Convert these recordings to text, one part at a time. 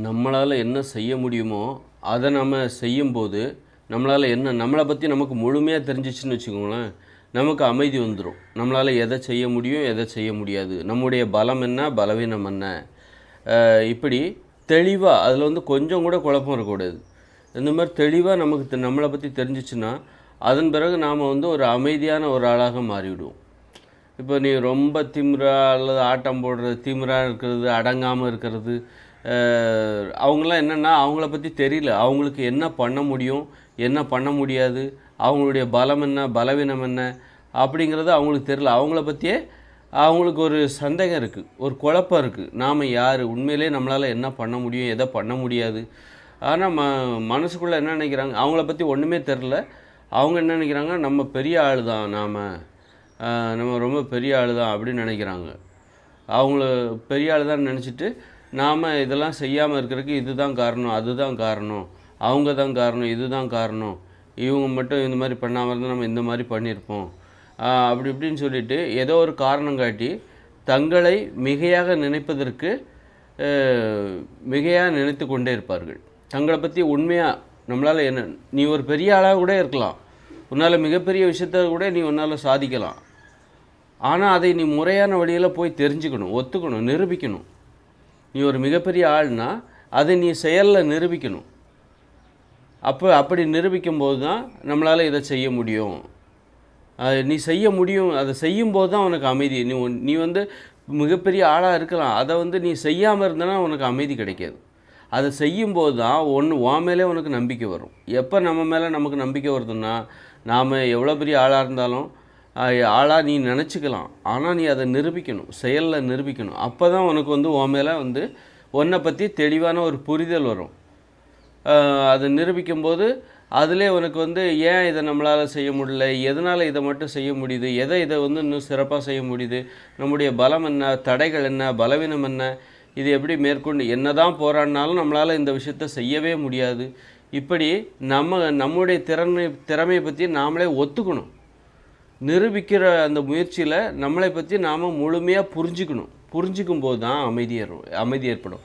நம்மளால் என்ன செய்ய முடியுமோ அதை நம்ம செய்யும்போது நம்மளால் என்ன நம்மளை பற்றி நமக்கு முழுமையாக தெரிஞ்சிச்சுன்னு வச்சுக்கோங்களேன், நமக்கு அமைதி வந்துடும். நம்மளால் எதை செய்ய முடியும், எதை செய்ய முடியாது, நம்முடைய பலம் என்ன, பலவீனம் என்ன, இப்படி தெளிவாக அதில் வந்து கொஞ்சம் கூட குழப்பம் இருக்கக்கூடாது. இந்த மாதிரி தெளிவாக நமக்கு நம்மளை பற்றி தெரிஞ்சிச்சுன்னா அதன் பிறகு நாம் வந்து ஒரு அமைதியான ஒரு ஆளாக மாறிவிடுவோம். இப்போ நீ ரொம்ப திமிரா அல்லது ஆட்டம் போடுறது, திமிராக இருக்கிறது, அடங்காமல் இருக்கிறது, அவங்களாம் என்னென்னா அவங்கள பற்றி தெரியல. அவங்களுக்கு என்ன பண்ண முடியும், என்ன பண்ண முடியாது, அவங்களுடைய பலம் என்ன, பலவீனம் என்ன அப்படிங்கிறது அவங்களுக்கு தெரியல. அவங்கள பற்றியே அவங்களுக்கு ஒரு சந்தேகம் இருக்குது, ஒரு குழப்பம் இருக்குது. நாம் யார், உண்மையிலே நம்மளால் என்ன பண்ண முடியும், எதை பண்ண முடியாது. ஆனால் மனசுக்குள்ளே என்ன நினைக்கிறாங்க, அவங்கள பற்றி ஒன்றுமே தெரில. அவங்க என்ன நினைக்கிறாங்க, நம்ம பெரிய ஆள் தான், நம்ம ரொம்ப பெரிய ஆள் தான் அப்படின்னு நினைக்கிறாங்க. அவங்கள பெரிய ஆள் தான் நினச்சிட்டு நாம் இதெல்லாம் செய்யாமல் இருக்கிறதுக்கு இதுதான் காரணம், அதுதான் காரணம், அவங்க தான் காரணம், இதுதான் காரணம், இவங்க மட்டும் இந்த மாதிரி பண்ணாமல் இருந்தால் நம்ம இந்த மாதிரி பண்ணியிருப்போம், அப்படி இப்படின்னு சொல்லிவிட்டு ஏதோ ஒரு காரணம் காட்டி தங்களை மிகையாக நினைப்பதற்கு மிகையாக நினைத்து கொண்டே இருப்பார்கள். தங்களை பற்றி உண்மையாக நம்மளால் என்ன, நீ ஒரு பெரிய ஆளாக கூட இருக்கலாம், உன்னால் மிகப்பெரிய விஷயத்த கூட நீ உன்னால் சாதிக்கலாம். ஆனால் அதை நீ முறையான வழியில் போய் தெரிஞ்சுக்கணும், ஒத்துக்கணும், நிரூபிக்கணும். நீ ஒரு மிகப்பெரிய ஆள்னா அதை நீ செயலில் நிரூபிக்கணும். அப்படி நிரூபிக்கும்போது தான் நம்மளால் இதை செய்ய முடியும். நீ செய்ய முடியும், அதை செய்யும்போது தான் உனக்கு அமைதி. நீ வந்து மிகப்பெரிய ஆளாக இருக்கலாம், அதை வந்து நீ செய்யாமல் இருந்தனா உனக்கு அமைதி கிடைக்காது. அதை செய்யும்போது தான் உன் மேலே உனக்கு நம்பிக்கை வரும். எப்போ நம்ம மேலே நமக்கு நம்பிக்கை வருதுன்னா, நாம் எவ்வளோ பெரிய ஆளாக இருந்தாலும் ஆளாக நீ நினச்சிக்கலாம், ஆனால் நீ அதை நிரூபிக்கணும், செயலில் நிரூபிக்கணும். அப்போ தான் உனக்கு வந்து உன் மேலே வந்து உன்னை பற்றி தெளிவான ஒரு புரிதல் வரும். அதை நிரூபிக்கும்போது அதிலே உனக்கு வந்து ஏன் இதை நம்மளால் செய்ய முடியல, எதனால் இதை மட்டும் செய்ய முடியுது, இதை வந்து இன்னும் சிறப்பாக செய்ய முடியுது, நம்முடைய பலம் என்ன, தடைகள் என்ன, பலவீனம் என்ன, இது எப்படி மேற்கொண்டு என்ன தான் போராடினாலும் நம்மளால் இந்த விஷயத்தை செய்யவே முடியாது. இப்படி நம்முடைய திறமையை பற்றி நாமளே ஒத்துக்கணும். நிரூபிக்கிற அந்த முயற்சியில் நம்மளை பற்றி நாம் முழுமையாக புரிஞ்சிக்கும் போது தான் அமைதி ஏற்படும்.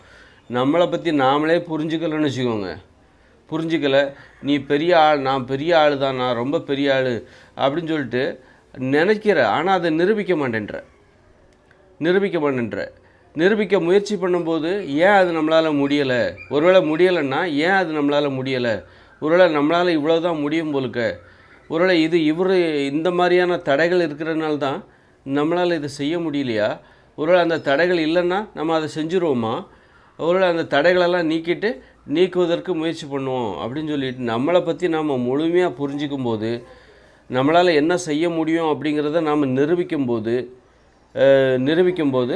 நம்மளை பற்றி நாமளே புரிஞ்சுக்கலன்னு வச்சுக்கோங்க, புரிஞ்சிக்கலை, நீ பெரிய ஆள், நான் பெரிய ஆள் தான், நான் ரொம்ப பெரிய ஆள் அப்படின்னு சொல்லிட்டு நினைக்கிற, ஆனால் அதை நிரூபிக்க மாட்டேன்ற. நிரூபிக்க முயற்சி பண்ணும்போது ஏன் அது நம்மளால் முடியலை, ஒருவேளை முடியலைன்னா ஏன் அது நம்மளால் முடியலை, ஒருவேளை நம்மளால் இவ்வளோ தான் முடியும் போலுக்க, ஒருவேளை இவர் இந்த மாதிரியான தடைகள் இருக்கிறதுனால தான் நம்மளால் இதை செய்ய முடியலையா, ஒருவேளை அந்த தடைகள் இல்லைன்னா நம்ம அதை செஞ்சுருவோமா, ஒருவேளை அந்த தடைகளெல்லாம் நீக்குவதற்கு முயற்சி பண்ணுவோம் அப்படின்னு சொல்லிட்டு நம்மளை பற்றி நாம் முழுமையாக புரிஞ்சிக்கும் போது, நம்மளால் என்ன செய்ய முடியும் அப்படிங்கிறத நாம் நிரூபிக்கும் போது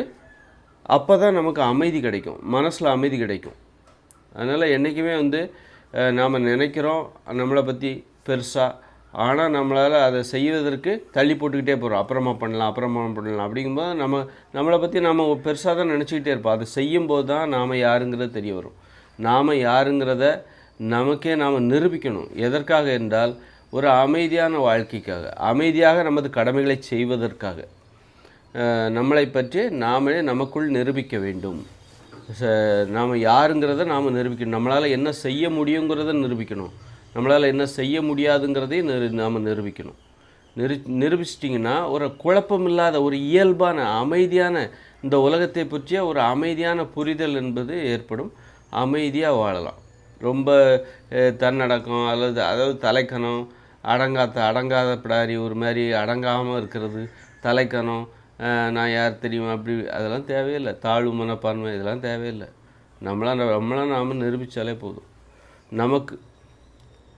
அப்போ தான் நமக்கு அமைதி கிடைக்கும், மனசில் அமைதி கிடைக்கும். அதனால் என்றைக்குமே வந்து நாம் நினைக்கிறோம் நம்மளை பற்றி பெருசாக, ஆனால் நம்மளால் அதை செய்வதற்கு தள்ளி போட்டுக்கிட்டே போகிறோம். அப்புறமா பண்ணலாம் அப்படிங்கும்போது நம்மளை பற்றி நாம் பெருசாக தான் நினச்சிக்கிட்டே இருப்போம். அதை செய்யும்போது தான் நாம் யாருங்கிறது தெரிய வரும். நாம் யாருங்கிறத நமக்கே நாம் நிரூபிக்கணும். எதற்காக என்றால் ஒரு அமைதியான வாழ்க்கைக்காக, அமைதியாக நமது கடமைகளை செய்வதற்காக, நம்மளை பற்றி நாமளே நமக்குள் நிரூபிக்க வேண்டும். நாம் யாருங்கிறத நாம் நிரூபிக்கணும். நம்மளால் என்ன செய்ய முடியுங்கிறத நிரூபிக்கணும். நம்மளால் என்ன செய்ய முடியாதுங்கிறதையும் நாம் நிரூபிக்கணும். நிரூபிச்சிட்டிங்கன்னா ஒரு குழப்பமில்லாத ஒரு இயல்பான அமைதியான இந்த உலகத்தை பற்றிய ஒரு அமைதியான புரிதல் என்பது ஏற்படும். அமைதியாக வாழலாம். ரொம்ப தன்னடக்கம் அதாவது தலைக்கணம், அடங்காத பிடாரி ஒரு மாதிரி அடங்காமல் இருக்கிறது, தலைக்கணம், நான் யார் தெரியுமா அப்படி, அதெல்லாம் தேவையில்லை. தாழ்வு மனப்பான்மை இதெல்லாம் தேவையில்லை. நம்மளாம் நாம் நிரூபித்தாலே போதும். நமக்கு